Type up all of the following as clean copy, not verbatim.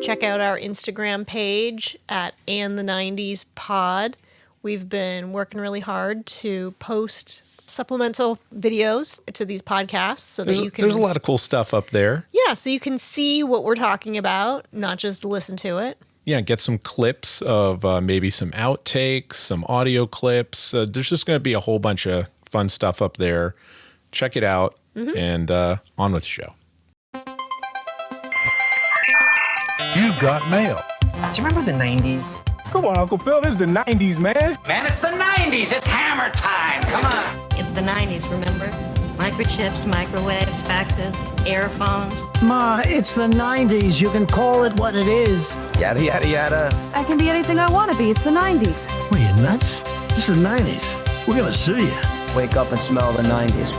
Check out our Instagram page at andthe90spod. We've been working really hard to post supplemental videos to these podcasts so that you can... There's a lot of cool stuff up there. Yeah, so you can see what we're talking about, not just listen to it. Yeah, get some clips of maybe some outtakes, some audio clips. There's just going to be a whole bunch of fun stuff up there. Check it out, and on with the show. You got mail. Do you remember the 90s? Come on, Uncle Phil, this is the 90s, man. Man, it's the 90s. It's hammer time. Come on. It's the 90s, remember? Microchips, microwaves, faxes, airphones. Ma, it's the 90s. You can call it what it is. Yada, yada, yada. I can be anything I want to be. It's the 90s. What, are you nuts? This is the 90s. We're going to sue you. Wake up and smell the 90s.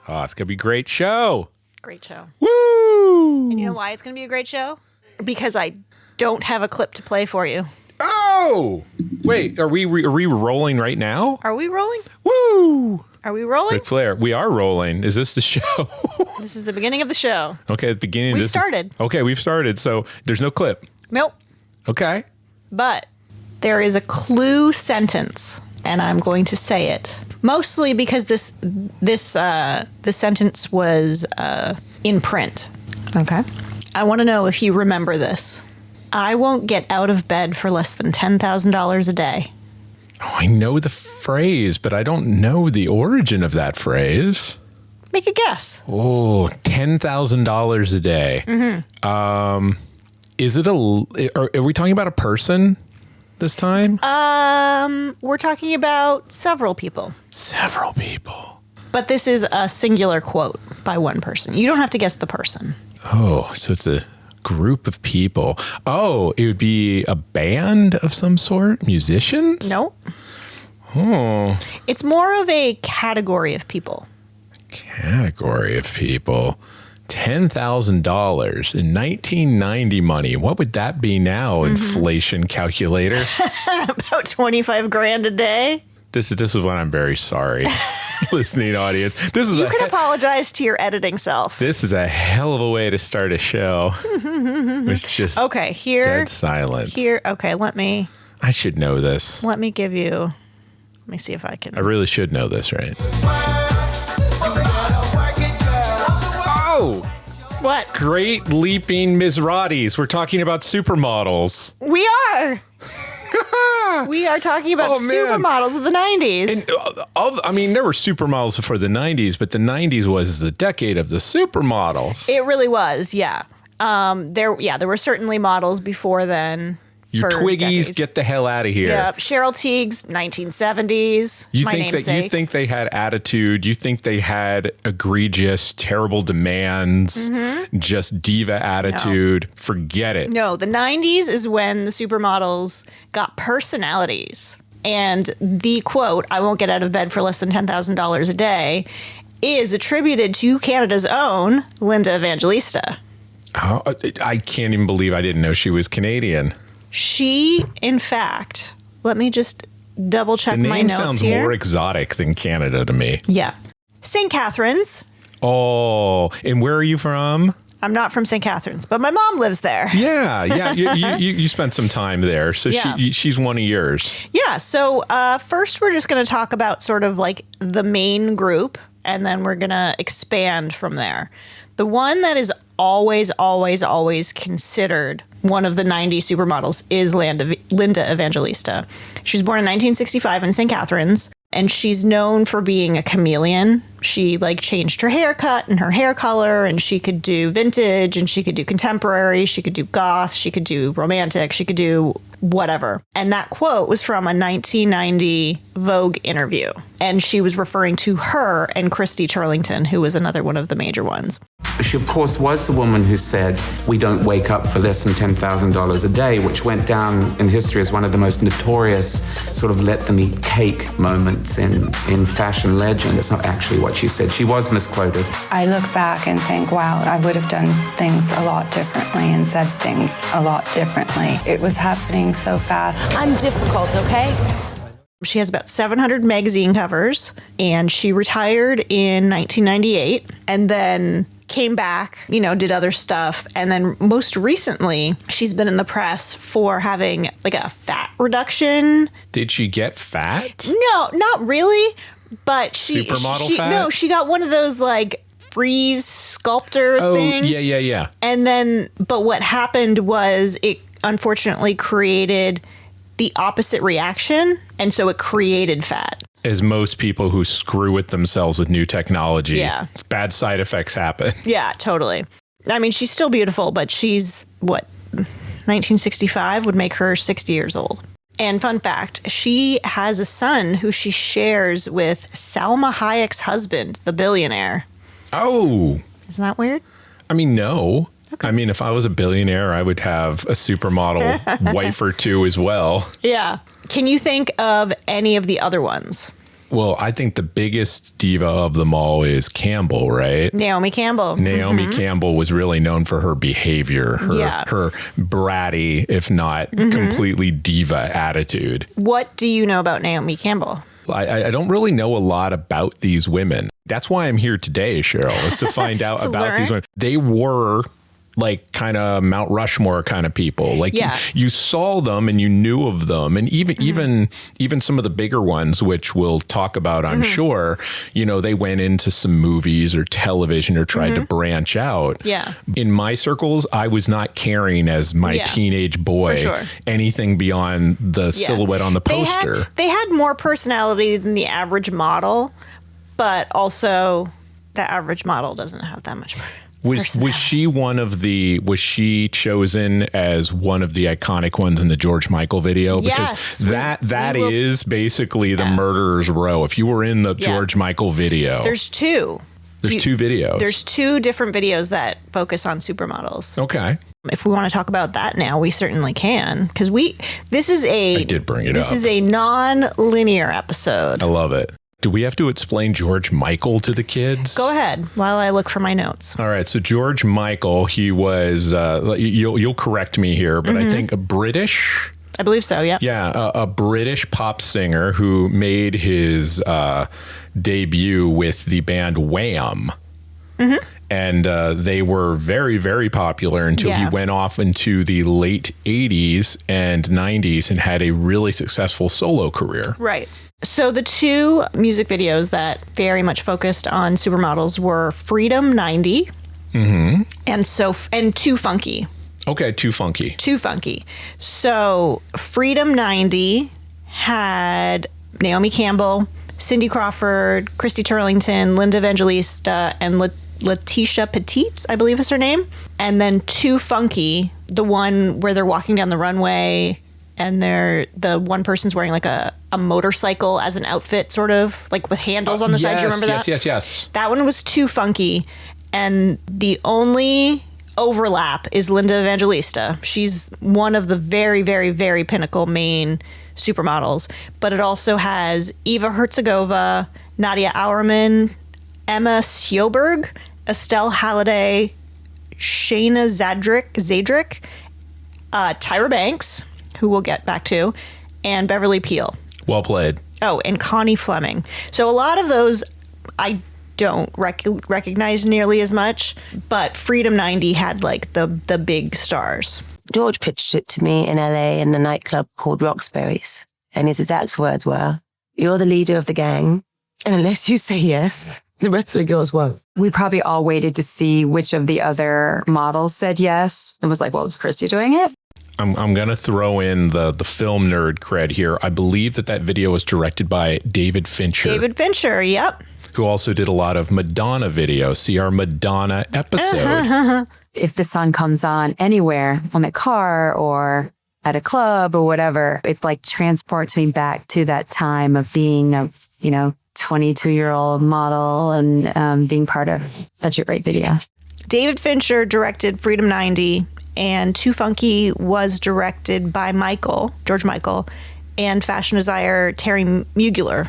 Oh, it's going to be a great show. Great show. Woo! And you know why it's going to be a great show? Because I don't have a clip to play for you. Oh! Wait, are we rolling right now? Are we rolling? Woo! Are we rolling? Ric Flair, we are rolling. Is this the show? This is the beginning of the show. Okay, at the beginning. We started. Okay, we've started. So there's no clip. Nope. Okay. But there is a clue sentence, and I'm going to say it. Mostly because this sentence was in print. Okay. I want to know if you remember this. I won't get out of bed for less than $10,000 a day. Oh, I know the phrase, but I don't know the origin of that phrase. Make a guess. Oh, $10,000 a day. Mm-hmm. Is it are we talking about a person this time? We're talking about several people. Several people. But this is a singular quote by one person. You don't have to guess the person. Oh, so it's a group of people. Oh, it would be a band of some sort? Musicians? No. Oh. It's more of a category of people. Category of people. $10,000 in 1990 money. What would that be now? Inflation calculator. About 25 grand a day. This is when I'm very sorry, listening audience. You can apologize to your editing self. This is a hell of a way to start a show. It's just okay. Here, dead silence. Here, okay. I should know this. Let me give you. Let me see if I can. I really should know this, right? Oh, what? Great leaping Mizratis. We're talking about supermodels. We are. We are talking about supermodels of the 90s. And, there were supermodels before the 90s, but the 90s was the decade of the supermodels. It really was, yeah. There were certainly models before then. Your Twiggies, decades. get the hell out of here. Yep. Cheryl Teague's 1970s. You think they had attitude? You think they had egregious, terrible demands? Just diva attitude? No. Forget it. No, the 90s is when the supermodels got personalities. And the quote, "I won't get out of bed for less than $10,000 a day," is attributed to Canada's own Linda Evangelista. Oh, I can't even believe I didn't know she was Canadian. She, in fact, let me just double check my notes here. The name sounds more exotic than Canada to me. Yeah. St. Catharines. Oh, and where are you from? I'm not from St. Catharines, but my mom lives there. Yeah. You spent some time there, so yeah. She's one of yours. Yeah. So first, we're just going to talk about sort of like the main group, and then we're going to expand from there. The one that is always, always, always considered one of the 90 supermodels is Linda Evangelista. She was born in 1965 in St. Catharines, and she's known for being a chameleon. She changed her haircut and her hair color, and she could do vintage, and she could do contemporary, she could do goth, she could do romantic, she could do whatever. And that quote was from a 1990 Vogue interview, and she was referring to her and Christy Turlington, who was another one of the major ones. She, of course, was the woman who said, "We don't wake up for less than $10,000 a day," which went down in history as one of the most notorious sort of let them eat cake moments in fashion legend. It's not actually what she said. She was misquoted. I look back and think, wow, I would have done things a lot differently and said things a lot differently. It was happening so fast. I'm difficult, okay? She has about 700 magazine covers, and she retired in 1998. And then came back, you know, did other stuff. And then most recently, she's been in the press for having like a fat reduction. Did she get fat? No, not really. But Supermodel fat? No, she got one of those like freeze sculptor things. Yeah. And then, but what happened was it unfortunately created the opposite reaction. And so it created fat. As most people who screw with themselves with new technology, Yeah. bad side effects happen. Yeah, totally. I mean, she's still beautiful, but she's, 1965 would make her 60 years old. And fun fact, she has a son who she shares with Salma Hayek's husband, the billionaire. Oh. Isn't that weird? I mean, no. Okay. I mean, if I was a billionaire, I would have a supermodel wife or two as well. Yeah. Can you think of any of the other ones? Well, I think the biggest diva of them all is Campbell, right? Naomi Campbell. Naomi Campbell was really known for her behavior, her bratty, if not completely diva attitude. What do you know about Naomi Campbell? I don't really know a lot about these women. That's why I'm here today, Cheryl, is to find out about these women. They were like kind of Mount Rushmore kind of people. Like you saw them and you knew of them. And even some of the bigger ones, which we'll talk about, I'm sure, you know, they went into some movies or television or tried to branch out. Yeah. In my circles, I was not carrying as my teenage boy anything beyond the silhouette on the poster. They had more personality than the average model, but also the average model doesn't have that much more. Was she chosen as one of the iconic ones in the George Michael video? Because that is basically the murderer's row. If you were in the George Michael video. There's two videos. There's two different videos that focus on supermodels. Okay. If we want to talk about that now, we certainly can. Because I did bring it up. This is a non-linear episode. I love it. Do we have to explain George Michael to the kids? Go ahead while I look for my notes. All right. So George Michael, he was, you'll correct me here, but I think a British. I believe so, yeah. Yeah, a British pop singer who made his debut with the band Wham. And they were very, very popular until he went off into the late 80s and 90s and had a really successful solo career. Right. So the two music videos that very much focused on supermodels were Freedom 90 and Too Funky. Okay, Too Funky. Too Funky. So Freedom 90 had Naomi Campbell, Cindy Crawford, Christy Turlington, Linda Evangelista, and Letitia Petite, I believe is her name. And then Too Funky, the one where they're walking down the runway and the one person's wearing like a motorcycle as an outfit, sort of like with handles on the side. Do you remember that? Yes. That one was Too Funky. And the only overlap is Linda Evangelista. She's one of the very, very, very pinnacle main supermodels. But it also has Eva Herzegovina, Nadia Auerman, Emma Sjoberg, Estelle Halliday, Shayna Zadrick, Tyra Banks, who we'll get back to, and Beverly Peel. Well played. Oh, and Connie Fleming. So a lot of those I don't recognize nearly as much, but Freedom 90 had like the big stars. George pitched it to me in LA in a nightclub called Roxbury's, and his exact words were, "You're the leader of the gang, and unless you say yes, the rest of the girls won't." We probably all waited to see which of the other models said yes and was like, well, is Christy doing it? I'm going to throw in the film nerd cred here. I believe that video was directed by David Fincher. David Fincher, yep. Who also did a lot of Madonna videos. See our Madonna episode. If the song comes on anywhere, on the car or at a club or whatever, it like transports me back to that time of being a, 22-year-old model and being part of such a great video. David Fincher directed Freedom 90, and Too Funky was directed by George Michael, and fashion designer Terry Mugler,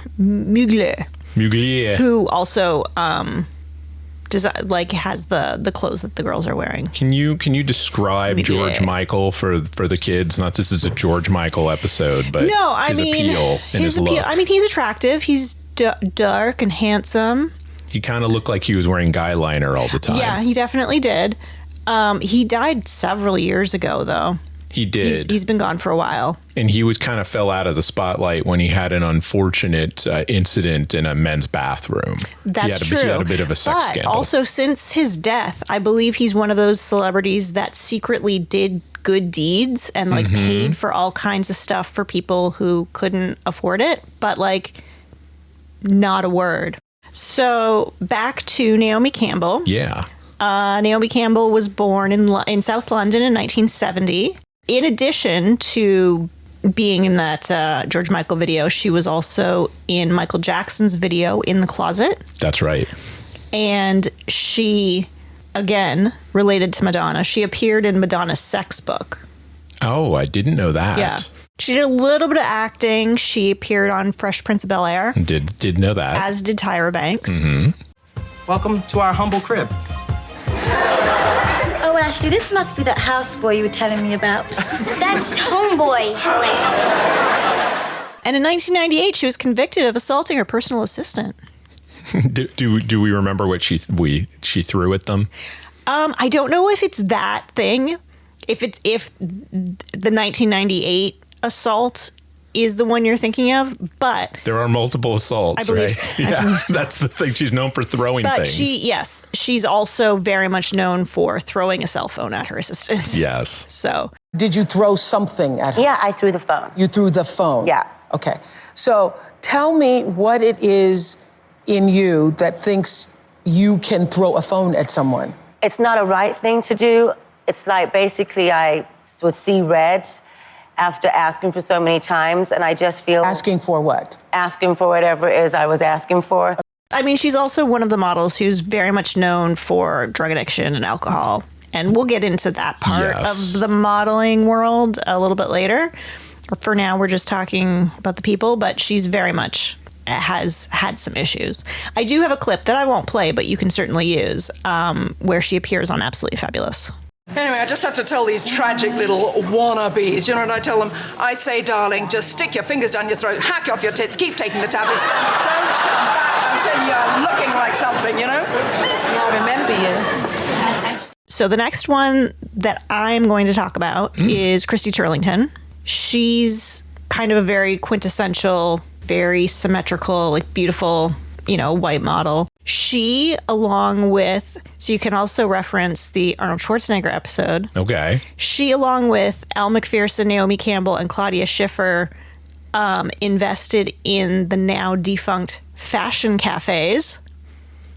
who also has the clothes that the girls are wearing. Can you describe George Michael for the kids? Not this is a George Michael episode, but his appeal and his look. I mean, he's attractive. He's dark and handsome. He kind of looked like he was wearing guy liner all the time. Yeah, he definitely did. He died several years ago, though. He did. He's been gone for a while. And he was kind of fell out of the spotlight when he had an unfortunate incident in a men's bathroom. That's true. He had a bit of a sex scandal. Also, since his death, I believe he's one of those celebrities that secretly did good deeds and like paid for all kinds of stuff for people who couldn't afford it, but like not a word. So back to Naomi Campbell. Yeah. Naomi Campbell was born in South London in 1970. In addition to being in that George Michael video, she was also in Michael Jackson's video In the Closet. That's right. And she, again, related to Madonna, she appeared in Madonna's sex book. Oh, I didn't know that. Yeah. She did a little bit of acting. She appeared on Fresh Prince of Bel-Air. Did know that. As did Tyra Banks. Welcome to our humble crib. Oh, Ashley, this must be that houseboy you were telling me about. That's Homeboy. And in 1998, she was convicted of assaulting her personal assistant. Do we remember what she threw at them? I don't know if it's that thing. If the 1998 assault is the one you're thinking of, but there are multiple assaults, I believe right? So. Yeah, I believe so. That's the thing. She's known for throwing but things. she's also very much known for throwing a cell phone at her assistant. Yes. So, did you throw something at her? Yeah, I threw the phone. You threw the phone? Yeah. Okay. So tell me what it is in you that thinks you can throw a phone at someone. It's not a right thing to do. It's like basically I would see red after asking for so many times, and I just feel... Asking for what? Asking for whatever it is I was asking for. I mean, she's also one of the models who's very much known for drug addiction and alcohol. And we'll get into that part of the modeling world a little bit later. For now, we're just talking about the people, but she's very much has had some issues. I do have a clip that I won't play, but you can certainly use, where she appears on Absolutely Fabulous. Anyway, I just have to tell these tragic little wannabes. Do you know what I tell them? I say, darling, just stick your fingers down your throat, hack off your tits, keep taking the tablets, and don't come back until you're looking like something, you know? I remember you. So the next one that I'm going to talk about is Christy Turlington. She's kind of a very quintessential, very symmetrical, like beautiful, white model. She, along with, so you can also reference the Arnold Schwarzenegger episode. Okay. She, along with Elle Macpherson, Naomi Campbell, and Claudia Schiffer, invested in the now defunct fashion cafes.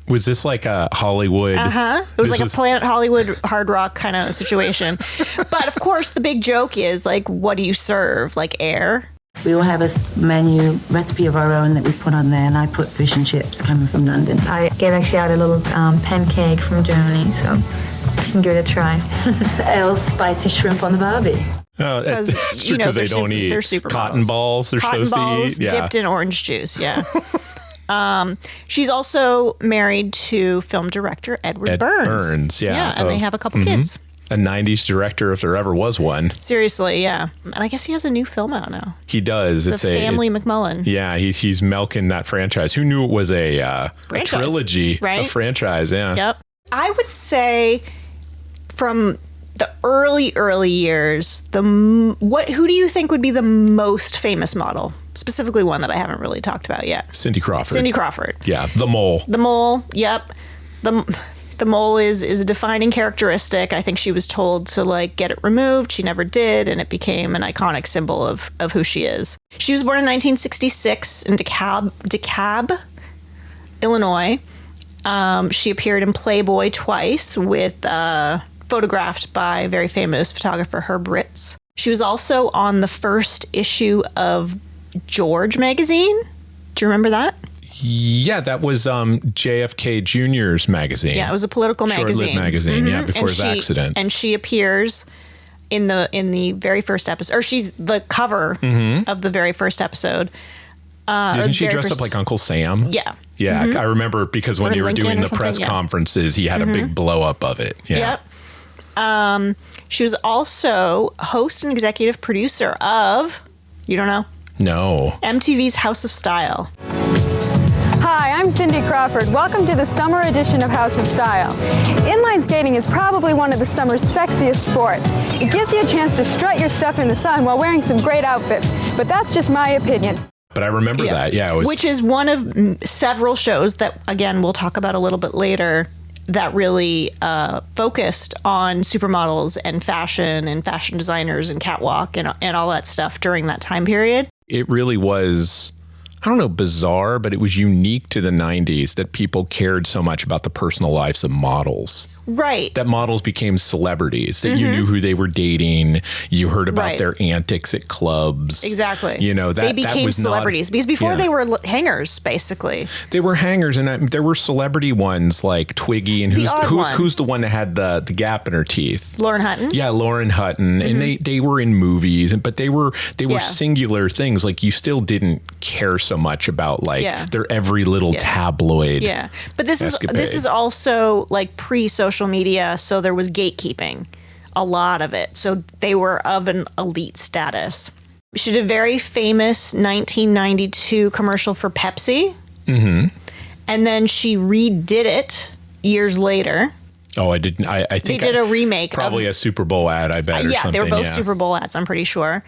Was this like a Hollywood? It was like a Planet Hollywood Hard Rock kind of situation. But of course, the big joke is like, what do you serve? Like air? We all have a menu recipe of our own that we put on there, and I put fish and chips coming from London. I gave actually out a little pancake from Germany, so you can give it a try. Elle's spicy shrimp on the barbie. Oh, it's true because they don't eat cotton balls. They're supposed to eat. Yeah. Dipped in orange juice. Yeah. She's also married to film director Edward Burns. Yeah. And they have a couple kids. A 90s director, if there ever was one. Seriously, yeah. And I guess he has a new film out now. He does. The Family McMullen. Yeah, he's milking that franchise. Who knew it was a trilogy, right? A franchise, yeah. Yep. I would say from the early years, who do you think would be the most famous model? Specifically one that I haven't really talked about yet. Cindy Crawford. Cindy Crawford. Yeah, the mole. The mole, yep. The mole is a defining characteristic. I think she was told to get it removed. She never did, and it became an iconic symbol of who she is. She was born in 1966 in DeKalb, Illinois. She appeared in Playboy twice photographed by very famous photographer Herb Ritz. She was also on the first issue of George magazine. Do you remember that? Yeah, that was JFK Jr.'s magazine. Yeah, it was a political magazine. Short-lived magazine, yeah, before his accident. And she appears in the very first episode, or she's the cover of the very first episode. Didn't she dress up like Uncle Sam? Yeah. Yeah, I remember because when they were doing the press conferences, he had a big blow up of it. Yeah. Yep. She was also host and executive producer of, you don't know? No. MTV's House of Style. Hi, I'm I'm Cindy Crawford. Welcome to the summer edition of House of Style. Inline skating is probably one of the summer's sexiest sports. It gives you a chance to strut your stuff in the sun while wearing some great outfits, but that's just my opinion. But I remember that, yeah. It was... Which is one of several shows that, again, we'll talk about a little bit later, that really focused on supermodels and fashion designers and catwalk and all that stuff during that time period. It really was, I don't know, bizarre, but it was unique to the 90s that people cared so much about the personal lives of models. Right. That models became celebrities, that you knew who they were dating. You heard about their antics at clubs. Exactly. You know, they became celebrities because before they were hangers, basically. They were hangers, and there were celebrity ones like Twiggy, and who's the one that had the gap in her teeth? Lauren Hutton. Yeah, Lauren Hutton, and they were in movies, but they were singular things. Like, you still didn't care so much about their every little tabloid. Yeah, but this is also like pre-social media, so there was gatekeeping, a lot of it. So they were of an elite status. She did a very famous 1992 commercial for Pepsi. Mm-hmm. And then she redid it years later. Oh, I didn't. I think they did a remake. Probably a Super Bowl ad, I bet. Or yeah, something. They were both Super Bowl ads, I'm pretty sure.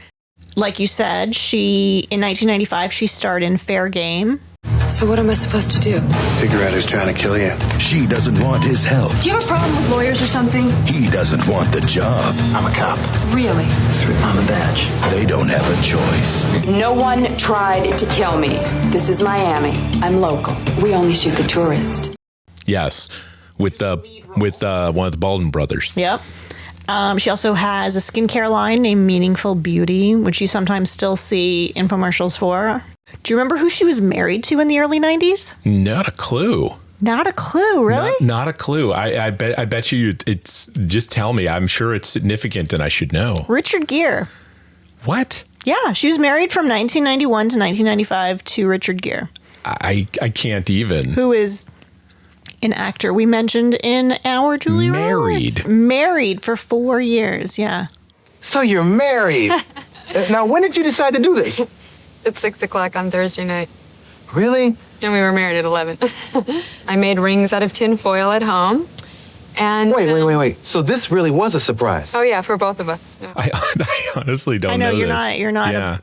Like you said, in 1995, she starred in Fair Game. So what am I supposed to do? Figure out who's trying to kill you. She doesn't want his help. Do you have a problem with lawyers or something? He doesn't want the job. I'm a cop. Really? It's written on the badge. They don't have a choice. No one tried to kill me. This is Miami. I'm local. We only shoot the tourist. Yes, with one of the Baldwin brothers. Yep. She also has a skincare line named Meaningful Beauty, which you sometimes still see infomercials for. Do you remember who she was married to in the early 90s? Not a clue. Not a clue, really? Not a clue. I bet you it's, just tell me. I'm sure it's significant and I should know. Richard Gere. What? Yeah, she was married from 1991 to 1995 to Richard Gere. I can't even. Who is an actor we mentioned in our Julia Roberts. Married for 4 years, yeah. So you're married. Now, when did you decide to do this? At 6 o'clock on Thursday night. Really? And we were married at 11. I made rings out of tin foil at home. And Wait. So this really was a surprise. Oh yeah, for both of us. Yeah. I honestly don't know. I know you're this.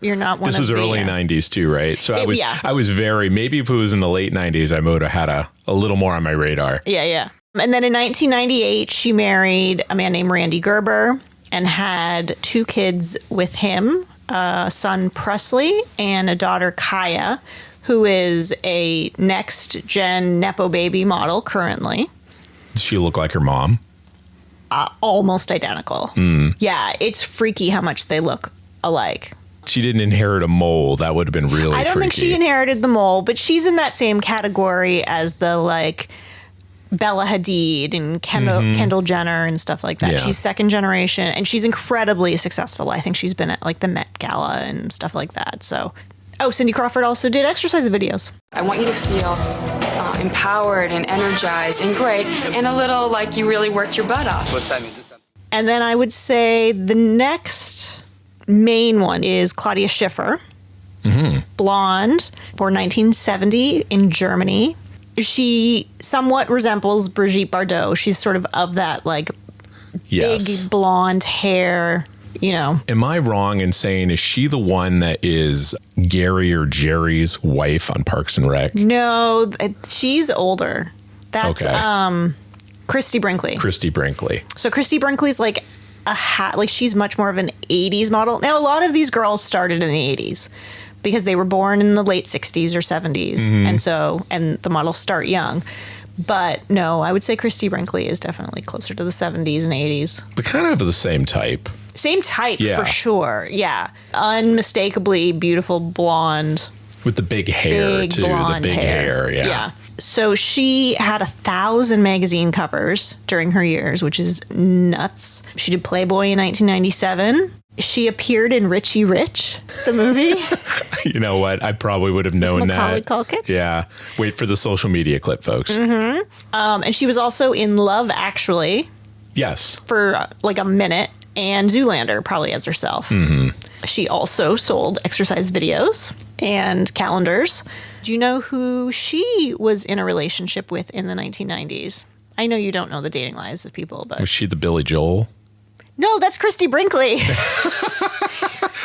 you're not one This of was the, early 90s too, right? So I was very, maybe if it was in the late 90s, I would have had a little more on my radar. Yeah. And then in 1998, she married a man named Randy Gerber and had 2 kids with him, a son Presley and a daughter Kaya, who is a next gen Nepo baby model currently. Does she look like her mom? Almost identical. Mm. Yeah, it's freaky how much they look alike. She didn't inherit a mole. That would have been really freaky. I don't think she inherited the mole, but she's in that same category as the like Bella Hadid and Kendall Jenner and stuff like that. Yeah. She's second generation and she's incredibly successful. I think she's been at like the Met Gala and stuff like that. So, Cindy Crawford also did exercise videos. I want you to feel empowered and energized and great and a little like you really worked your butt off. What's that mean? And then I would say the next main one is Claudia Schiffer. Mm-hmm. Blonde, born 1970 in Germany. She somewhat resembles Brigitte Bardot. She's sort of that like big blonde hair, you know. Am I wrong in saying, is she the one that is Gary or Jerry's wife on Parks and Rec? No, she's older. That's Christy Brinkley. So Christy Brinkley's like she's much more of an 80s model. Now, a lot of these girls started in the 80s because they were born in the late 60s or 70s. Mm-hmm. And the models start young. But no, I would say Christy Brinkley is definitely closer to the 70s and 80s. But kind of the same type. Same type, for sure. Yeah. Unmistakably beautiful blonde. With the big hair, too. The big hair, yeah. So she had 1,000 magazine covers during her years, which is nuts. She did Playboy in 1997. She appeared in Richie Rich, the movie. You know what? I probably would have known Macaulay that. Culkin. Yeah. Wait for the social media clip, folks. Mm-hmm. And she was also in Love Actually. Yes. For like a minute. And Zoolander, probably as herself. Mm-hmm. She also sold exercise videos and calendars. Do you know who she was in a relationship with in the 1990s? I know you don't know the dating lives of people, but... Was she the Billy Joel? No, that's Christy Brinkley.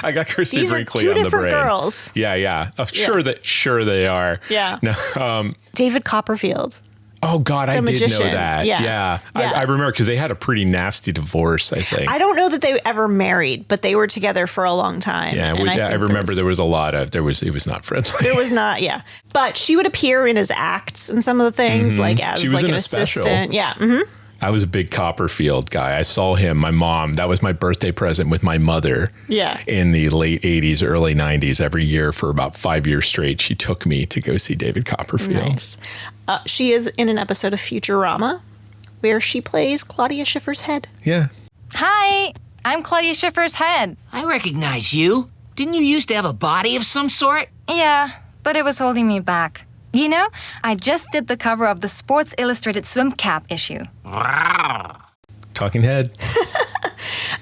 I got Christy These Brinkley are on two the different brain. girls. Yeah. Sure they are. Yeah. No, David Copperfield. Oh, God, I did magician. know that. Yeah. I remember because they had a pretty nasty divorce, I think. I don't know that they ever married, but they were together for a long time. Yeah, I remember there was a lot of, it was not friendly. There was not, yeah. But she would appear in his acts and some of the things, like as she was like in an a special. assistant. Yeah. Mm-hmm. I was a big Copperfield guy. I saw him, my mom, that was my birthday present with my mother. Yeah. In the late 80s, early 90s, every year for about 5 years straight, she took me to go see David Copperfield. Nice. She is in an episode of Futurama where she plays Claudia Schiffer's head. Yeah. Hi, I'm Claudia Schiffer's head. I recognize you. Didn't you used to have a body of some sort? Yeah, but it was holding me back. You know, I just did the cover of the Sports Illustrated Swim Cap issue. Talking head.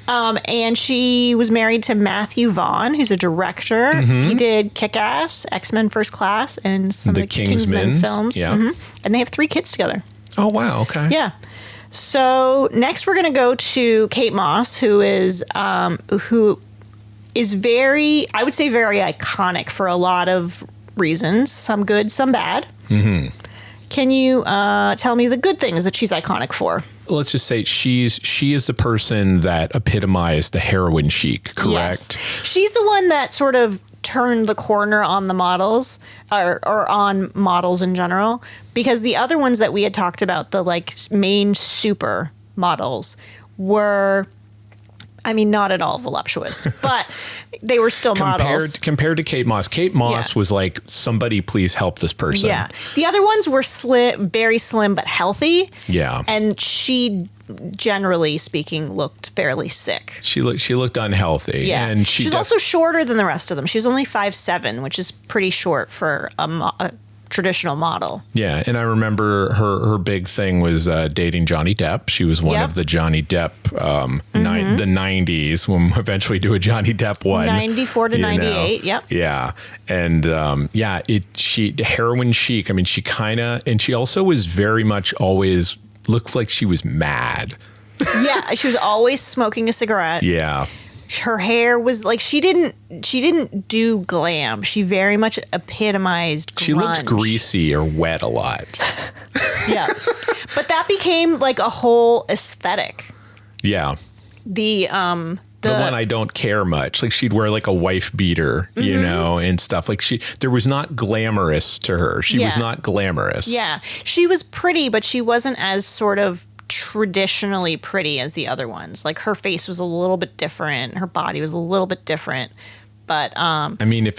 And she was married to Matthew Vaughn, who's a director. Mm-hmm. He did Kick-Ass, X-Men First Class, and some of the Kingsman films. Yeah. Mm-hmm. And they have 3 kids together. Oh, wow. Okay. Yeah. So next we're going to go to Kate Moss, who is very, I would say very iconic for a lot of reasons. Some good, some bad. Mm-hmm. Can you tell me the good things that she's iconic for? Let's just say she is the person that epitomized the heroin chic, correct? Yes. She's the one that sort of turned the corner on the models or on models in general, because the other ones that we had talked about, the like main super models, were, I mean, not at all voluptuous, but they were still models. Compared to Kate Moss. Kate Moss was like, somebody please help this person. Yeah. The other ones were slim, very slim, but healthy. Yeah. And she, generally speaking, looked fairly sick. She looked unhealthy. Yeah. And she's also shorter than the rest of them. She's only 5'7", which is pretty short for a traditional model. Yeah, and I remember her big thing was dating Johnny Depp. She was one of the Johnny Depp the 90s, when we eventually do a Johnny Depp one. 94 to 98, yep. Yeah, and she heroin chic. I mean, she kind of, and she also was very much always looks like she was mad. Yeah, she was always smoking a cigarette. Yeah. Her hair was like, she didn't do glam. She very much epitomized grunge. She looked greasy or wet a lot. Yeah. But that became like a whole aesthetic. Yeah. The one I don't care much. Like, she'd wear like a wife beater, you know, and stuff. Like, there was not glamorous to her. She was not glamorous. Yeah. She was pretty, but she wasn't as sort of traditionally pretty as the other ones. Like, her face was a little bit different, her body was a little bit different, but I mean, if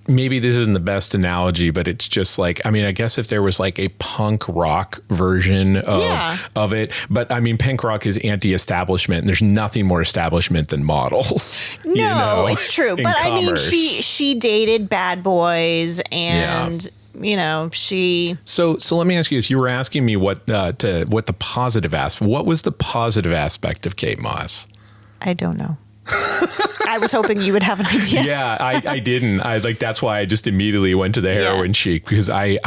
maybe this isn't the best analogy, but it's just like, I mean, I guess if there was like a punk rock version of it, but I mean, punk rock is anti-establishment, and there's nothing more establishment than models. No, you know, it's true, but commerce. I mean, she dated bad boys, and you know, she. So let me ask you this: you were asking me what the positive aspect. What was the positive aspect of Kate Moss? I don't know. I was hoping you would have an idea. Yeah, I didn't. That's why I just immediately went to the heroin chic, because I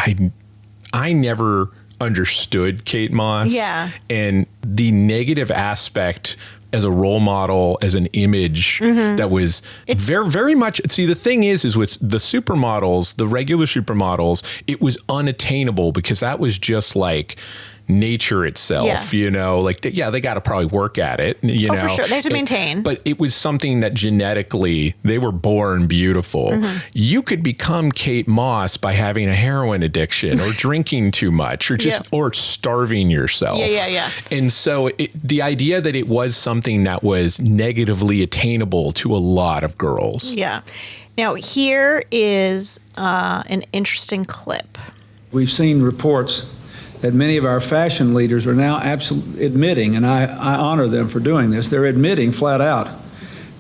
never understood Kate Moss. Yeah. And the negative aspect as a role model, as an image that was very, very much. See, the thing is with the supermodels, the regular supermodels, it was unattainable, because that was just like nature itself, you know, like they got to probably work at it, you know, for sure. They have to maintain. But it was something that genetically they were born beautiful. You could become Kate Moss by having a heroin addiction or drinking too much or just or starving yourself. Yeah. And so the idea that it was something that was negatively attainable to a lot of girls. Yeah. Now, here is an interesting clip. We've seen reports that many of our fashion leaders are now absolutely admitting, and I honor them for doing this, they're admitting flat out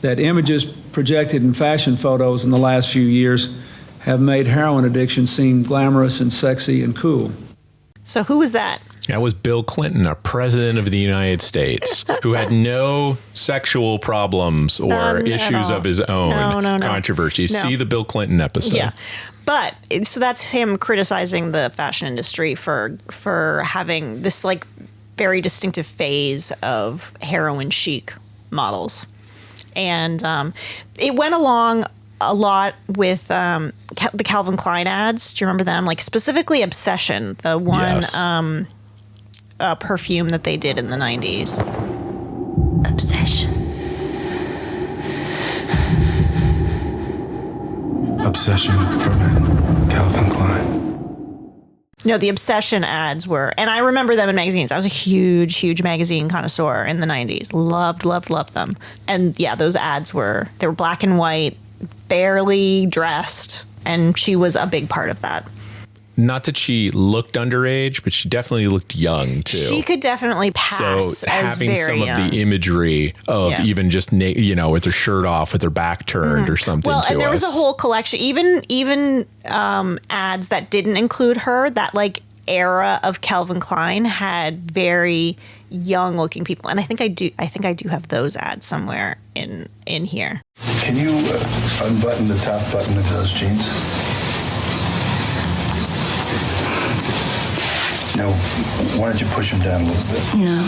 that images projected in fashion photos in the last few years have made heroin addiction seem glamorous and sexy and cool. So who was that? That was Bill Clinton, our president of the United States, who had no sexual problems or issues of his own. No. Controversy. No. See the Bill Clinton episode. Yeah. But so that's him criticizing the fashion industry for having this like very distinctive phase of heroin chic models. And it went along a lot with the Calvin Klein ads. Do you remember them? Like specifically Obsession, the one perfume that they did in the 90s. Obsession. Obsession from Calvin Klein. No, the Obsession ads were, and I remember them in magazines. I was a huge magazine connoisseur in the 90s. Loved them. And yeah, those ads they were black and white, barely dressed, and she was a big part of that. Not that she looked underage, but she definitely looked young too. She could definitely pass so as having very some young. of the imagery of even just with her shirt off, with her back turned or something. Well, and there was us. a whole collection, even ads that didn't include her. That like era of Calvin Klein had very young looking people, and I think I do have those ads somewhere in here. Can you unbutton the top button of those jeans? No, why don't you push them down a little bit? No,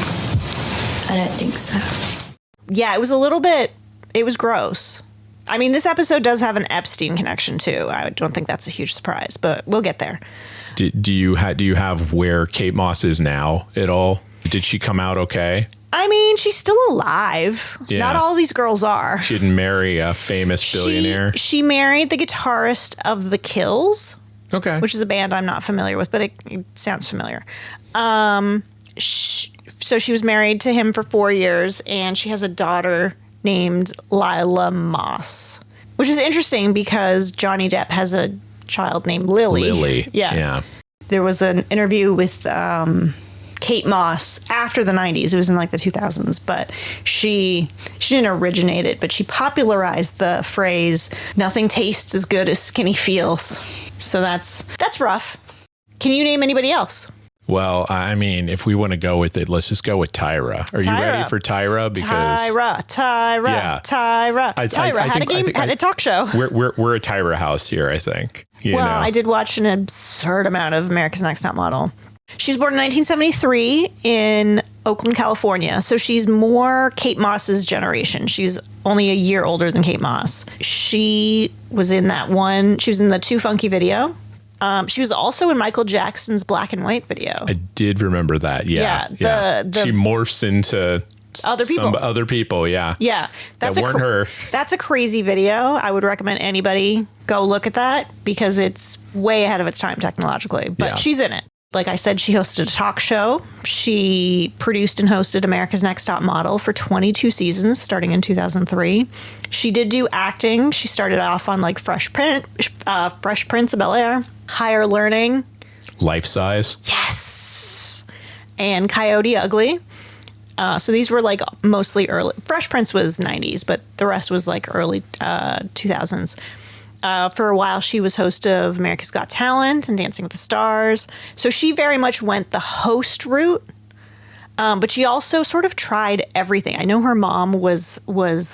I don't think so. Yeah, it was a little bit, it was gross. I mean, this episode does have an Epstein connection too. I don't think that's a huge surprise, but we'll get there. Do you have where Kate Moss is now at all? Did she come out okay? I mean, she's still alive. Yeah. Not all these girls are. She didn't marry a famous billionaire? She married the guitarist of The Kills. Okay. Which is a band I'm not familiar with, but it sounds familiar. So she was married to him for 4 years, and she has a daughter named Lila Moss, which is interesting because Johnny Depp has a child named Lily. Yeah. There was an interview with Kate Moss after the 90s. It was in like the 2000s, but she didn't originate it, but she popularized the phrase, "Nothing tastes as good as skinny feels." So that's rough. Can you name anybody else? Well, I mean, if we want to go with it, let's just go with Tyra. Are you ready for Tyra? Because Tyra had a talk show. We're a Tyra house here, I think. I did watch an absurd amount of America's Next Top Model. She was born in 1973 in Oakland, California. So she's more Kate Moss's generation. She's only a year older than Kate Moss. She was in she was in the Too Funky video. She was also in Michael Jackson's Black and White video. I did remember that. Yeah. She morphs into other people. Yeah. Yeah. That weren't her. That's a crazy video. I would recommend anybody go look at that because it's way ahead of its time technologically, but she's in it. Like I said, she hosted a talk show. She produced and hosted America's Next Top Model for 22 seasons, starting in 2003. She did do acting. She started off on like Fresh Prince of Bel-Air, Higher Learning, Life Size. Yes, and Coyote Ugly. So these were like mostly early. Fresh Prince was 90s, but the rest was like early 2000s. For a while, she was host of America's Got Talent and Dancing with the Stars. So she very much went the host route, but she also sort of tried everything. I know her mom was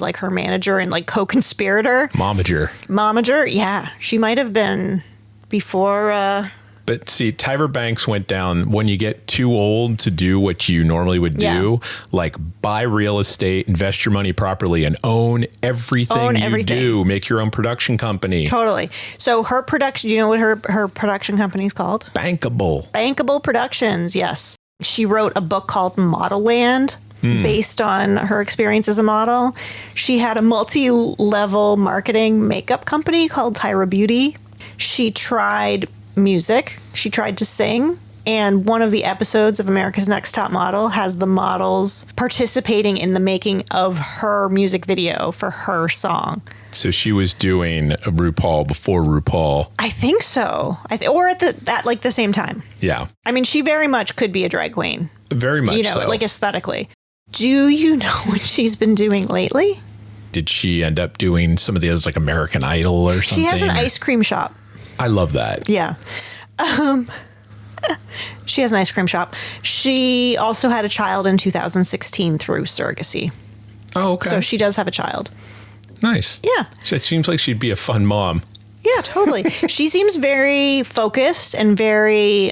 like her manager and like co-conspirator. Momager, yeah. She might have been before... But see, Tyra Banks went down when you get too old to do what you normally would do, like buy real estate, invest your money properly, and own everything you do. Make your own production company. Totally. So her production, do you know what her production company is called? Bankable Productions, yes. She wrote a book called Model Land based on her experience as a model. She had a multi-level marketing makeup company called Tyra Beauty. She tried music. She tried to sing, and one of the episodes of America's Next Top Model has the models participating in the making of her music video for her song. So she was doing a RuPaul before RuPaul. I think so. Or at the same time. Yeah. I mean, she very much could be a drag queen. Very much so. Like aesthetically. Do you know what she's been doing lately? Did she end up doing some of the others like American Idol or something? She has an ice cream shop. I love that. Yeah. She has an ice cream shop. She also had a child in 2016 through surrogacy. Oh, okay. So she does have a child. Nice. Yeah. So it seems like she'd be a fun mom. Yeah, totally. She seems very focused and very.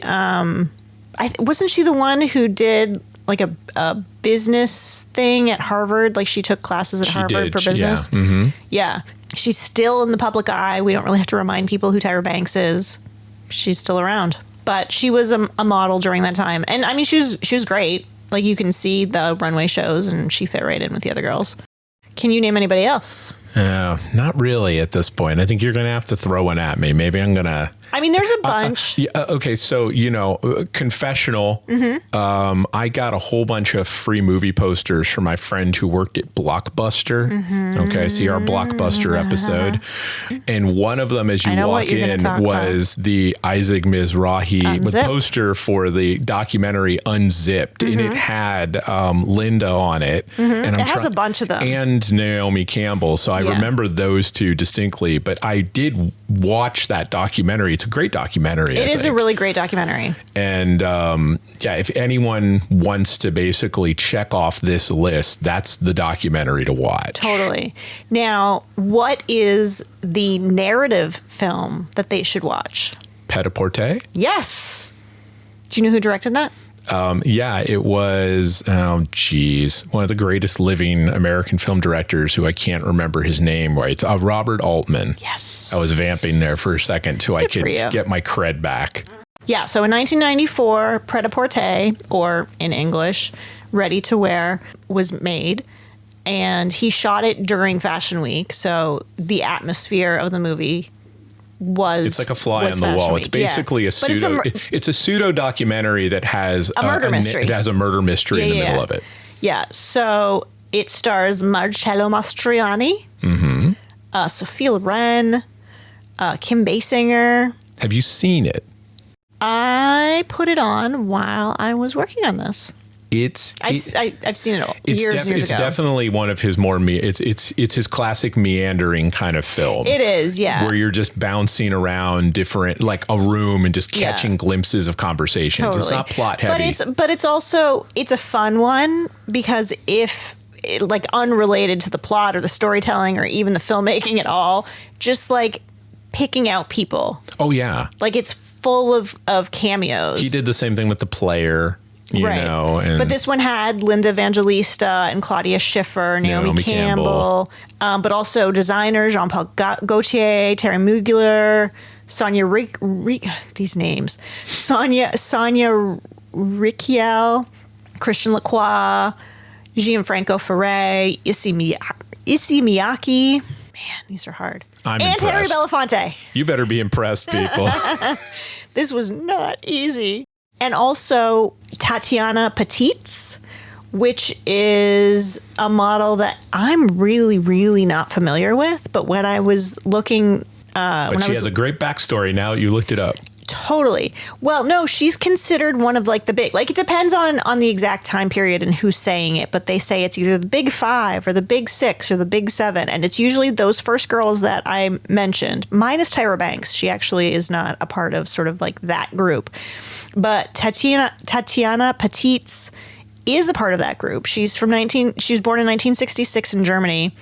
Wasn't she the one who did like a business thing at Harvard? Like she took classes at Harvard for business. Yeah. Mm-hmm. Yeah. She's still in the public eye. We don't really have to remind people who Tyra Banks is. She's still around. But she was a model during that time. And I mean, she was great. Like you can see the runway shows and she fit right in with the other girls. Can you name anybody else? Not really at this point. I think you're going to have to throw one at me. Maybe I'm going to... I mean, there's a bunch. Okay, so, confessional. Mm-hmm. I got a whole bunch of free movie posters from my friend who worked at Blockbuster. Mm-hmm. Okay, so our Blockbuster episode. And one of them, as you walk in, was the Isaac Mizrahi the poster for the documentary Unzipped. Mm-hmm. And it had Linda on it. Mm-hmm. And it has a bunch of them. And Naomi Campbell. So I remember those two distinctly. But I did watch that documentary. It's a great documentary. It is a really great documentary. And if anyone wants to basically check off this list, that's the documentary to watch. Totally. Now, what is the narrative film that they should watch? Pret-a-Porter? Yes. Do you know who directed that? It was, one of the greatest living American film directors who I can't remember his name right. Robert Altman. Yes. I was vamping there for a second till I could get my cred back. Yeah, so in 1994, Pret-a-Porter, or in English, Ready to Wear, was made. And he shot it during Fashion Week, so the atmosphere of the movie it's like a fly on the wall. It's basically a pseudo. It's a pseudo documentary that has a murder mystery. It has a murder mystery in the middle of it. Yeah. So it stars Marcello Mastroianni, Sophia Loren, Kim Basinger. Have you seen it? I put it on while I was working on this. I've seen it all years ago. It's definitely one of his more it's his classic meandering kind of film. It is, yeah. Where you're just bouncing around different, like a room and just catching glimpses of conversations. Totally. It's not plot heavy. But it's also a fun one because like unrelated to the plot or the storytelling or even the filmmaking at all, just like picking out people. Oh yeah. Like it's full of cameos. He did the same thing with The Player. You know, but this one had Linda Evangelista and Claudia Schiffer, Naomi Campbell. But also designers Jean-Paul Gaultier, Terry Mugler, Sonia these names, Sonia Ricciel, Christian Lacroix, Gianfranco Ferre, Issey Miyake. Man, these are hard. And Terry Belafonte. You better be impressed, people. This was not easy. And also Tatiana Petites, which is a model that I'm really, really not familiar with. But when I was looking... but she has a great backstory now. You looked it up. Totally. Well, no, she's considered one of like the big... Like it depends on the exact time period and who's saying it. But they say it's either the big 5 or the big 6 or the big 7. And it's usually those first girls that I mentioned. Minus Tyra Banks. She actually is not a part of sort of like that group. But Tatiana Petites is a part of that group. She was born in 1966 in Germany.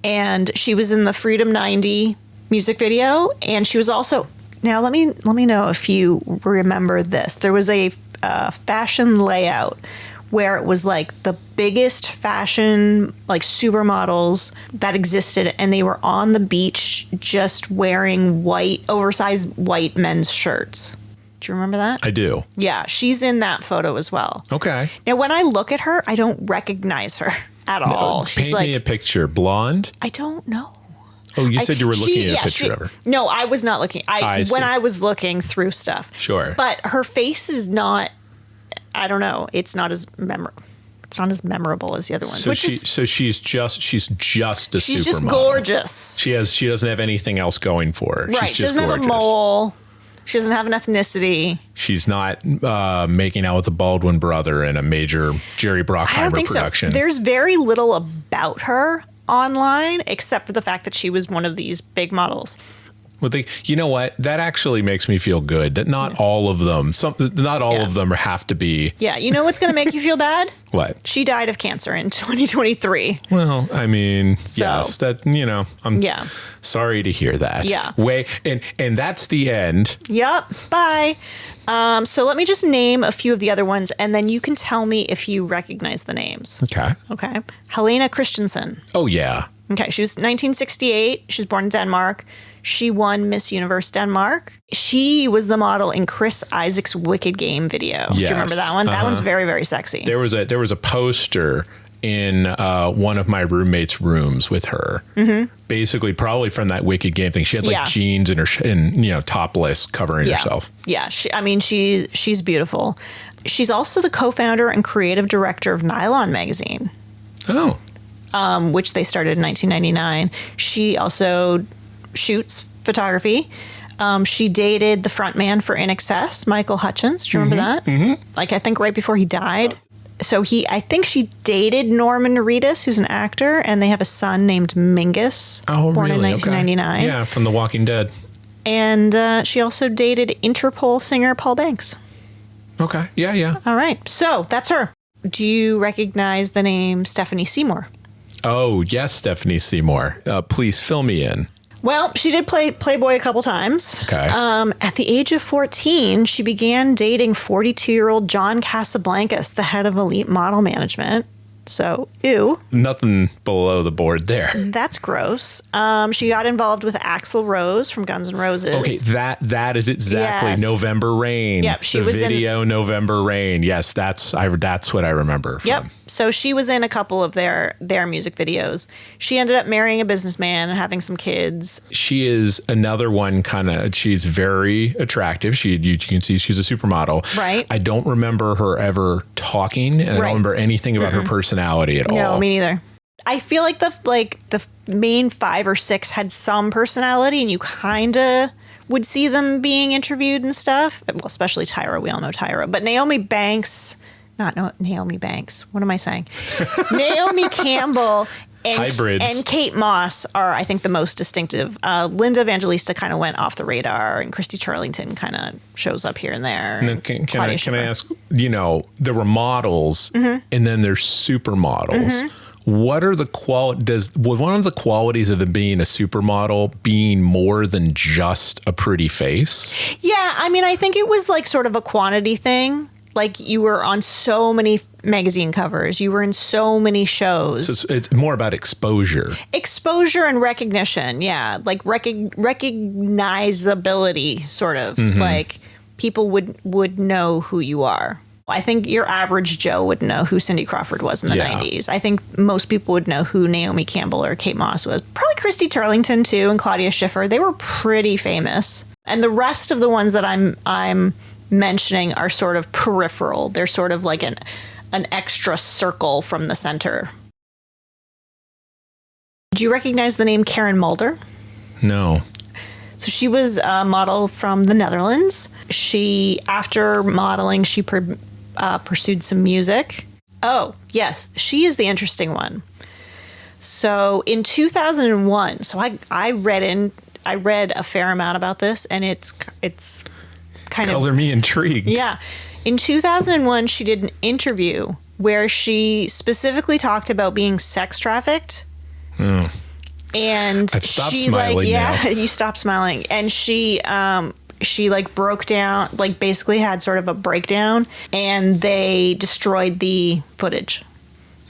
And she was in the Freedom 90 music video. And she was also... Now, let me know if you remember this. There was a fashion layout where it was like the biggest fashion, like supermodels that existed, and they were on the beach just wearing oversized white men's shirts. Do you remember that? I do. Yeah, she's in that photo as well. Okay. Now, when I look at her, I don't recognize her at all. She's paint me a picture. Blonde? I don't know. Oh, you said you were looking at a picture of her. No, I was not looking. When I was looking through stuff. Sure. But her face is not, I don't know, it's not as memorable. It's not as memorable as the other ones. So she's just a supermodel. She's just gorgeous. She doesn't have anything else going for her. Right. She's She just doesn't gorgeous. have a mole. She doesn't have an ethnicity. She's not making out with the Baldwin brother in a major Jerry Bruckheimer production. So. There's very little about her online except for the fact that she was one of these big models. Well, you know what? That actually makes me feel good that not all of them, not all of them have to be. Yeah. You know what's going to make you feel bad? What? She died of cancer in 2023. Well, I mean, yes, that, you know, I'm sorry to hear that. Yeah. And that's the end. Yep. Bye. So let me just name a few of the other ones, and then you can tell me if you recognize the names. Okay. Helena Christensen. Oh, yeah. Okay. She was 1968. She was born in Denmark. She won Miss Universe Denmark. She was the model in Chris Isaac's Wicked Game video. Yes. Do you remember that one? That one's very, very sexy. There was a poster in one of my roommate's rooms with her. Mm-hmm. Basically, probably from that Wicked Game thing. She had like jeans and topless covering herself. Yeah, she's beautiful. She's also the co-founder and creative director of Nylon magazine. Oh. Which they started in 1999. She also shoots photography. She dated the frontman for In Excess, Michael Hutchins. Do you remember that? Mm-hmm. Like, I think right before he died. So I think she dated Norman Reedus, who's an actor, and they have a son named Mingus, born in 1999. Okay. Yeah, from The Walking Dead. And she also dated Interpol singer Paul Banks. Okay. Yeah. All right. So that's her. Do you recognize the name Stephanie Seymour? Oh, yes, Stephanie Seymour. Please fill me in. Well, she did play Playboy a couple times. Okay. At the age of 14, she began dating 42-year-old John Casablancas, the head of Elite Model Management. So, ew. Nothing below the board there. That's gross. She got involved with Axl Rose from Guns N' Roses. Okay, that is exactly November Rain. Yep, she the was video November Rain. Yes, that's what I remember from. Yep. So she was in a couple of their music videos. She ended up marrying a businessman and having some kids. She is another one she's very attractive. You can see she's a supermodel. Right. I don't remember her ever talking, and I don't remember anything about her personality at all. No, me neither. I feel like the main 5 or 6 had some personality, and you kind of would see them being interviewed and stuff. Well, especially Tyra. We all know Tyra. But Naomi Banks, Naomi Banks. What am I saying? Naomi Campbell and Kate Moss are, I think, the most distinctive. Linda Evangelista kind of went off the radar, and Christy Turlington kind of shows up here and there. Now, can I ask, there were models, and then there's supermodels. Mm-hmm. What are the was one of the qualities of them being a supermodel being more than just a pretty face? Yeah, I mean, I think it was like sort of a quantity thing. Like, you were on so many magazine covers. You were in so many shows. So it's more about exposure. Exposure and recognition, yeah. Like, recognizability, sort of. Mm-hmm. Like, people would know who you are. I think your average Joe would know who Cindy Crawford was in the 90s. I think most people would know who Naomi Campbell or Kate Moss was. Probably Christy Turlington, too, and Claudia Schiffer. They were pretty famous. And the rest of the ones that I'm mentioning are sort of peripheral. They're sort of like an extra circle from the center. Do you recognize the name Karen Mulder? No. So she was a model from the Netherlands. After modeling, she pursued some music. Oh, yes, she is the interesting one. So in 2001, so I read a fair amount about this, and it's kind of... Color me intrigued. Yeah. In 2001, she did an interview where she specifically talked about being sex trafficked. Mm. And I've stopped smiling now. You stopped smiling. And she broke down, basically had sort of a breakdown, and they destroyed the footage.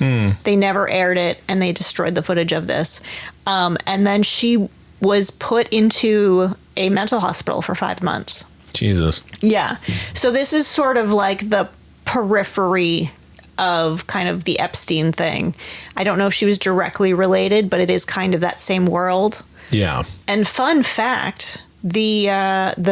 Mm. They never aired it, and they destroyed the footage of this. And then she was put into a mental hospital for 5 months. Jesus. Yeah. So this is sort of like the periphery of kind of the Epstein thing. I don't know if she was directly related, but it is kind of that same world. Yeah. And fun fact, the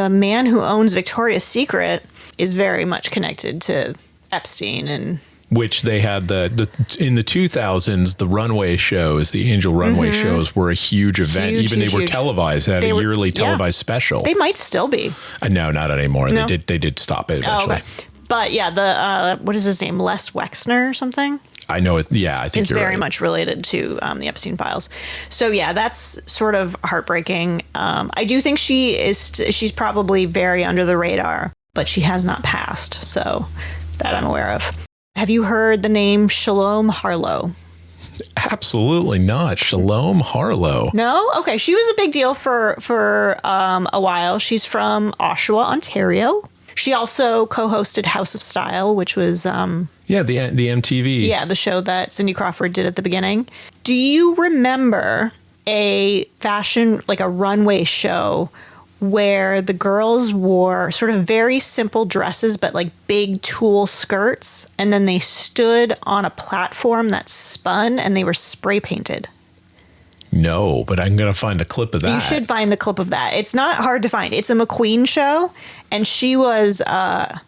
man who owns Victoria's Secret is very much connected to Epstein, and which they had in the 2000s, the runway shows, the Angel runway shows were a huge event. They were televised. They had a yearly televised special. They might still be. No, not anymore. No? They did stop it eventually. Oh, okay. But yeah, the what is his name? Les Wexner or something? I know it. Yeah, I think is you're very right. much related to the Epstein files. So yeah, that's sort of heartbreaking. I do think she's probably very under the radar, but she has not passed. So that I'm aware of. Have you heard the name Shalom Harlow? Absolutely not. Shalom Harlow. No? Okay. She was a big deal for a while. She's from Oshawa, Ontario. She also co-hosted House of Style, which was... the MTV. Yeah, the show that Cindy Crawford did at the beginning. Do you remember a fashion, like a runway show where the girls wore sort of very simple dresses, but like big tulle skirts, and then they stood on a platform that spun and they were spray painted? No, but I'm going to find a clip of that. You should find a clip of that. It's not hard to find. It's a McQueen show, and she was a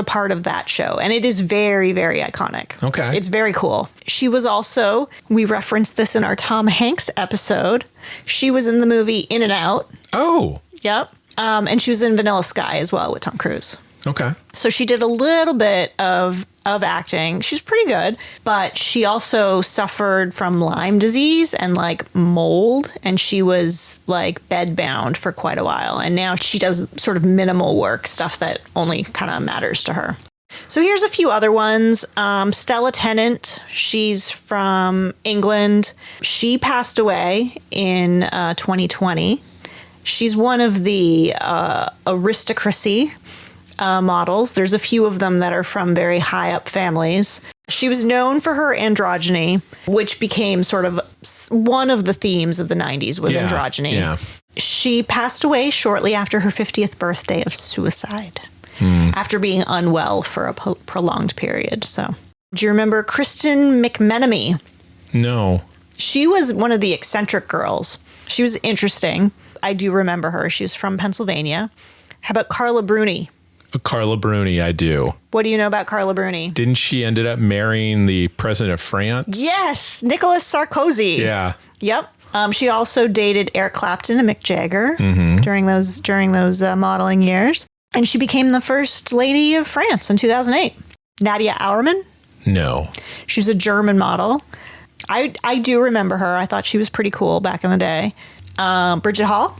part of that show, and it is very, very iconic. Okay. It's very cool. She was also, we referenced this in our Tom Hanks episode, she was in the movie In and Out. Oh. Yep. And she was in Vanilla Sky as well with Tom Cruise. Okay. So she did a little bit of acting. She's pretty good, but she also suffered from Lyme disease and like mold, and she was like bedbound for quite a while. And now she does sort of minimal work, stuff that only kind of matters to her. So here's a few other ones. Stella Tennant, she's from England. She passed away in 2020. She's one of the aristocracy models. There's a few of them that are from very high up families. She was known for her androgyny, which became sort of one of the themes of the 90s was androgyny. Yeah. She passed away shortly after her 50th birthday of suicide after being unwell for a prolonged period. So, do you remember Kristen McMenemy? No. She was one of the eccentric girls. She was interesting. I do remember her. She was from Pennsylvania. How about Carla Bruni? Carla Bruni, I do. What do you know about Carla Bruni? Didn't she ended up marrying the president of France? Yes, Nicolas Sarkozy. Yeah. Yep. She also dated Eric Clapton and Mick Jagger during those modeling years, and she became the first lady of France in 2008. Nadia Auermann. No. She was a German model. I do remember her. I thought she was pretty cool back in the day. Bridget Hall.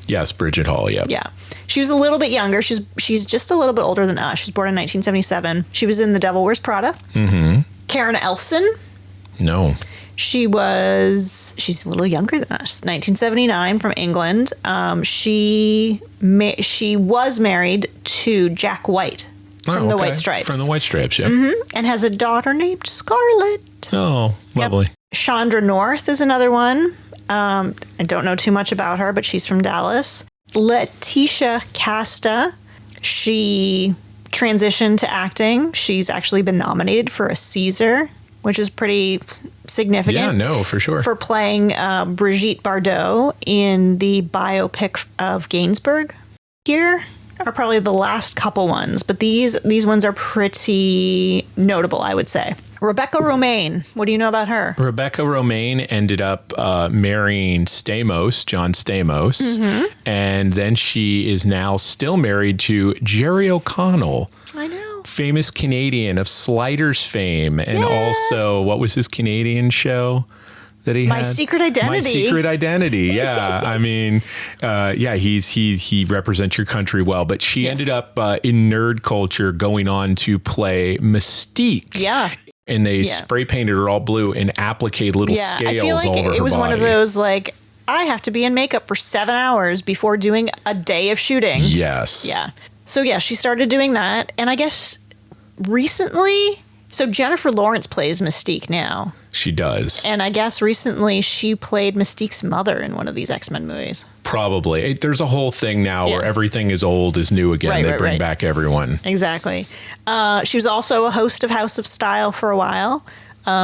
Yes, Bridget Hall. Yeah. Yeah. She was a little bit younger. She's just a little bit older than us. She's born in 1977. She was in The Devil Wears Prada. Karen Elson. No. She's a little younger than us. 1979 from England. She was married to Jack White from the White Stripes. From the White Stripes, yeah. And has a daughter named Scarlett. Oh, lovely. Yep. Chandra North is another one. I don't know too much about her, but she's from Dallas. Letitia Casta, she transitioned to acting. She's actually been nominated for a Caesar, which is pretty significant. Yeah, no, for sure. For playing Brigitte Bardot in the biopic of Gainsbourg. Here are probably the last couple ones, but these ones are pretty notable, I would say. Rebecca Romijn. What do you know about her? Rebecca Romijn ended up marrying John Stamos, and then she is now still married to Jerry O'Connell. I know. Famous Canadian of Sliders fame, and also, what was his Canadian show that he had? My Secret Identity. My Secret Identity, yeah. I mean, he represents your country well, but she ended up in nerd culture going on to play Mystique. Yeah. And they spray painted her all blue and appliqued little scales I feel like all over her body. It was one of those, like, I have to be in makeup for 7 hours before doing a day of shooting. Yes. Yeah. So, yeah, she started doing that. And I guess recently, so Jennifer Lawrence plays Mystique now. She does. And I guess recently she played Mystique's mother in one of these X-Men movies. Probably. There's a whole thing now where everything is old is new again. They bring back everyone. Exactly. She was also a host of House of Style for a while.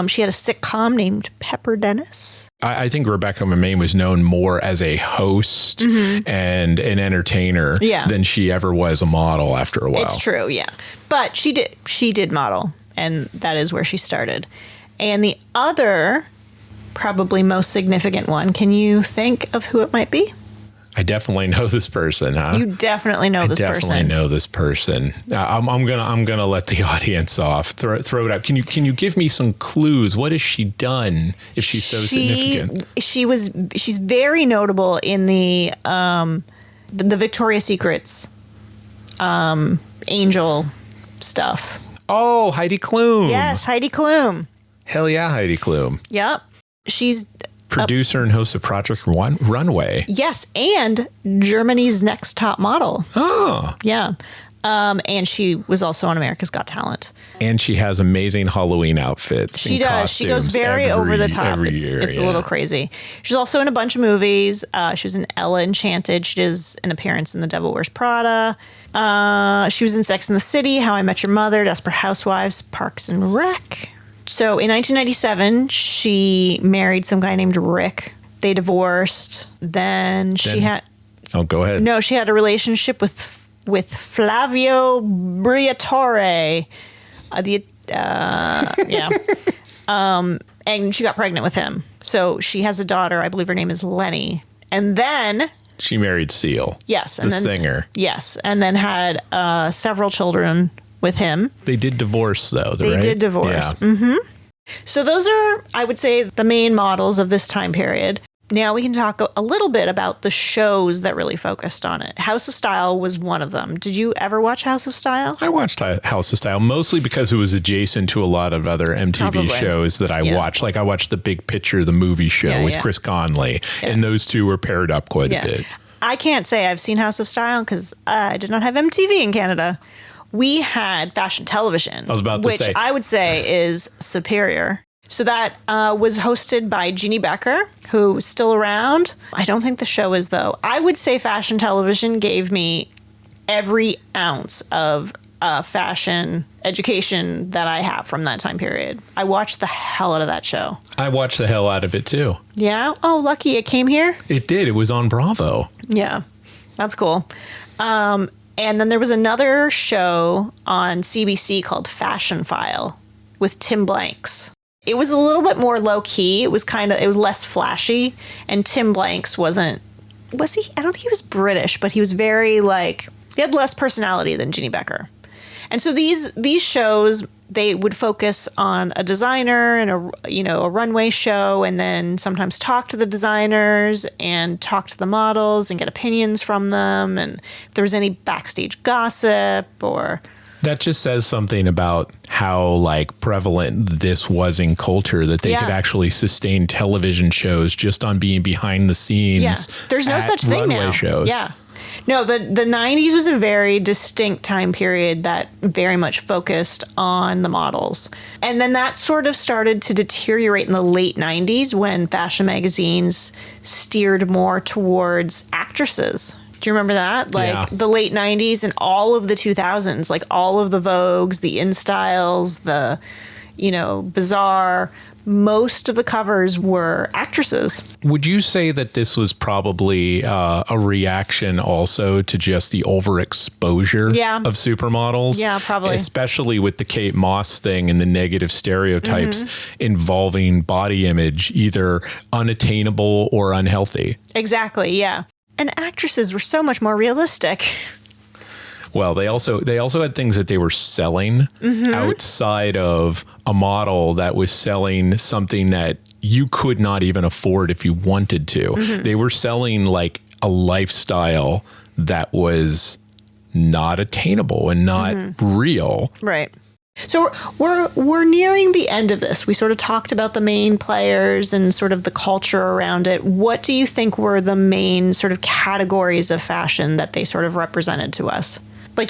She had a sitcom named Pepper Dennis. I think Rebecca Romijn was known more as a host and an entertainer than she ever was a model after a while. It's true, yeah. But she did model, and that is where she started. And the other, probably most significant one, can you think of who it might be? I definitely know this person, huh? You definitely know this person. I definitely know this person. I'm gonna let the audience off. Throw it out. Can you give me some clues? What has she done if she's so significant? She's very notable in the Victoria's Secret's angel stuff. Oh, Heidi Klum. Yes, Heidi Klum. Hell yeah, Heidi Klum. Yep. She's producer and host of Project Runway. Yes, and Germany's Next Top Model. Oh. Yeah. And she was also on America's Got Talent. And she has amazing Halloween outfits. She does. She goes very over the top. It's a little crazy. She's also in a bunch of movies. She was in Ella Enchanted. She does an appearance in The Devil Wears Prada. She was in Sex and the City, How I Met Your Mother, Desperate Housewives, Parks and Rec. So in 1997, she married some guy named Rick. They divorced. Then she had... Oh, go ahead. No, she had a relationship with Flavio Briatore. And she got pregnant with him. So she has a daughter. I believe her name is Lenny. And then... She married Seal. Yes. And the singer. Yes. And then had several children with him. They did divorce, though, right? They did divorce. Yeah. Mm-hmm. So those are, I would say, the main models of this time period. Now we can talk a little bit about the shows that really focused on it. House of Style was one of them. Did you ever watch House of Style? I watched House of Style mostly because it was adjacent to a lot of other MTV shows that I watched. Like I watched The Big Picture, the movie show with Chris Conley, and those two were paired up quite a bit. I can't say I've seen House of Style because I did not have MTV in Canada. We had fashion television, I was about to say. which I would say is superior. So that was hosted by Jeannie Becker, who's still around. I don't think the show is, though. I would say fashion television gave me every ounce of fashion education that I have from that time period. I watched the hell out of that show. I watched the hell out of it, too. Yeah? Oh, lucky it came here? It did. It was on Bravo. Yeah. That's cool. And then there was another show on CBC called Fashion File with Tim Blanks. It was a little bit more low key. It was less flashy. And Tim Blanks was he? I don't think he was British, but he was very he had less personality than Jeannie Becker. And so these shows, they would focus on a designer and a runway show, and then sometimes talk to the designers and talk to the models and get opinions from them. And if there was any backstage gossip or... That just says something about how prevalent this was in culture, that they could actually sustain television shows just on being behind the scenes. Yeah. There's no such thing now. Shows. Yeah. No, the 90s was a very distinct time period that very much focused on the models. And then that sort of started to deteriorate in the late 90s when fashion magazines steered more towards actresses. Do you remember that? The late 90s and all of the 2000s, all of the Vogues, the InStyles, the, Bazaar, most of the covers were actresses. Would you say that this was probably a reaction also to just the overexposure of supermodels? Yeah, probably. Especially with the Kate Moss thing and the negative stereotypes involving body image, either unattainable or unhealthy. Exactly, yeah. And actresses were so much more realistic. Well, they also had things that they were selling outside of a model that was selling something that you could not even afford if you wanted to. They were selling a lifestyle that was not attainable and not real. Right. So we're nearing the end of this. We sort of talked about the main players and sort of the culture around it. What do you think were the main sort of categories of fashion that they sort of represented to us?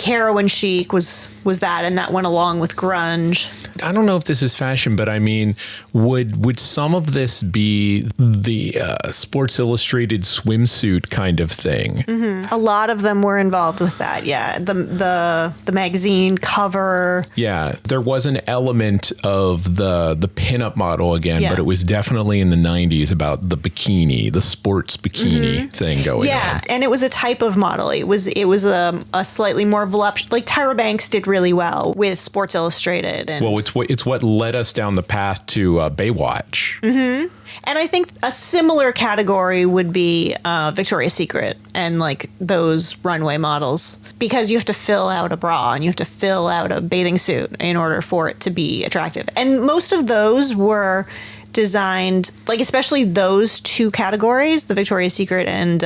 Heroin chic was that, and that went along with grunge. I don't know if this is fashion, but I mean, would some of this be the Sports Illustrated swimsuit kind of thing? A lot of them were involved with that. Yeah, the magazine cover. Yeah, there was an element of the pinup model again, but it was definitely in the 90s about the bikini, the sports bikini thing going on. Yeah, and it was a type of model. It was a slightly more more voluptuous. Like Tyra Banks did really well with Sports Illustrated. And well, it's what led us down the path to Baywatch. Mm-hmm. And I think a similar category would be Victoria's Secret and like those runway models, because you have to fill out a bra and you have to fill out a bathing suit in order for it to be attractive. And most of those were designed, like especially those two categories, the Victoria's Secret and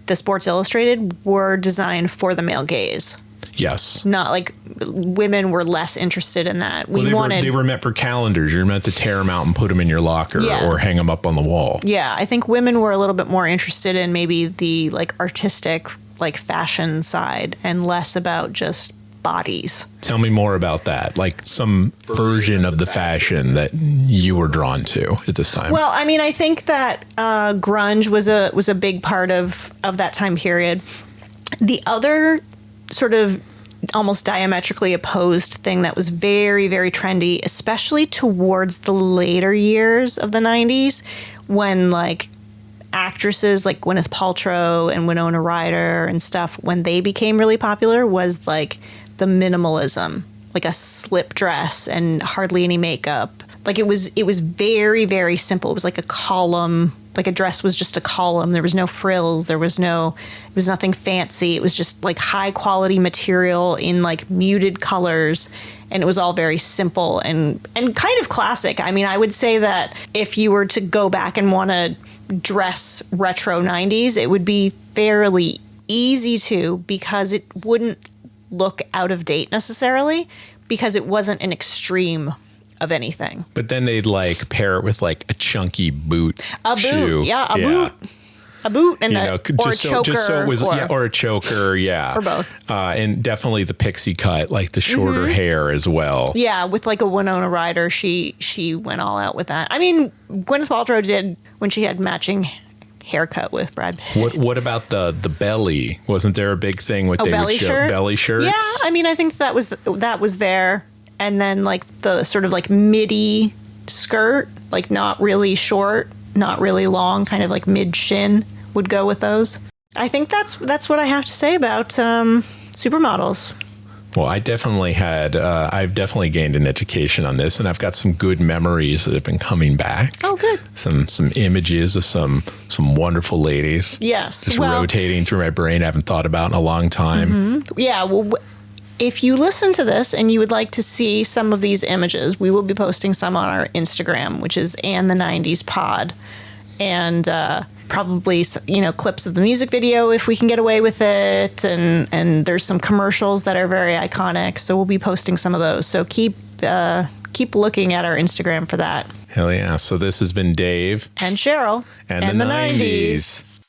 the Sports Illustrated, were designed for the male gaze. Yes. Not like women were less interested in that. They were meant for calendars. You're meant to tear them out and put them in your locker or hang them up on the wall. Yeah, I think women were a little bit more interested in maybe the like artistic, like fashion side and less about just bodies. Tell me more about that. Like some version of the fashion that you were drawn to at this time. Well, I mean, I think that grunge was a big part of that time period. The other sort of almost diametrically opposed thing that was very, very trendy, especially towards the later years of the 90s, when like actresses like Gwyneth Paltrow and Winona Ryder and stuff, when they became really popular, was like the minimalism, like a slip dress and hardly any makeup. Like it was very, very simple. It was like a column. Like a dress was just a column. There was no frills. It was nothing fancy. It was just like high quality material in like muted colors. And it was all very simple and kind of classic. I mean, I would say that if you were to go back and want to dress retro 90s, it would be fairly easy to, because it wouldn't look out of date necessarily, because it wasn't an extreme of anything. But then they'd like pair it with like a chunky boot. Boot, a boot and a choker. Just so it was, or a choker, or both. And definitely the pixie cut, like the shorter hair as well. Yeah, with like a Winona Ryder, she went all out with that. I mean, Gwyneth Paltrow did when she had matching haircut with Brad Pitt. What about the belly? Wasn't there a big thing with belly shirt? Belly shirts? Yeah, I mean, I think that was there. And then like the sort of like midi skirt, like not really short, not really long, kind of like mid shin would go with those. I think that's what I have to say about Supermodels. Well, I've definitely gained an education on this, and I've got some good memories that have been coming back. Oh, good. Some images of some wonderful ladies. Yes. Just rotating through my brain I haven't thought about in a long time. Mm-hmm. Yeah, well, if you listen to this and you would like to see some of these images, we will be posting some on our Instagram, which is And the 90s Pod. And probably, clips of the music video if we can get away with it. And there's some commercials that are very iconic. So we'll be posting some of those. So keep looking at our Instagram for that. Hell yeah. So this has been Dave. And Cheryl. And the 90s.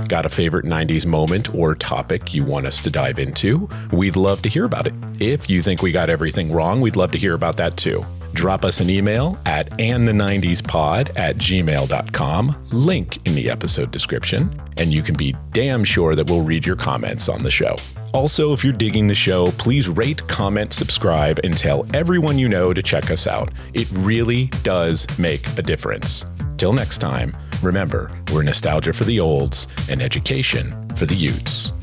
Got a favorite 90s moment or topic you want us to dive into? We'd love to hear about it. If you think we got everything wrong, we'd love to hear about that too. Drop us an email at andthe90spod@gmail.com, link in the episode description, and you can be damn sure that we'll read your comments on the show. Also, if you're digging the show, please rate, comment, subscribe, and tell everyone you know to check us out. It really does make a difference. Till next time, remember, we're nostalgia for the olds and education for the youths.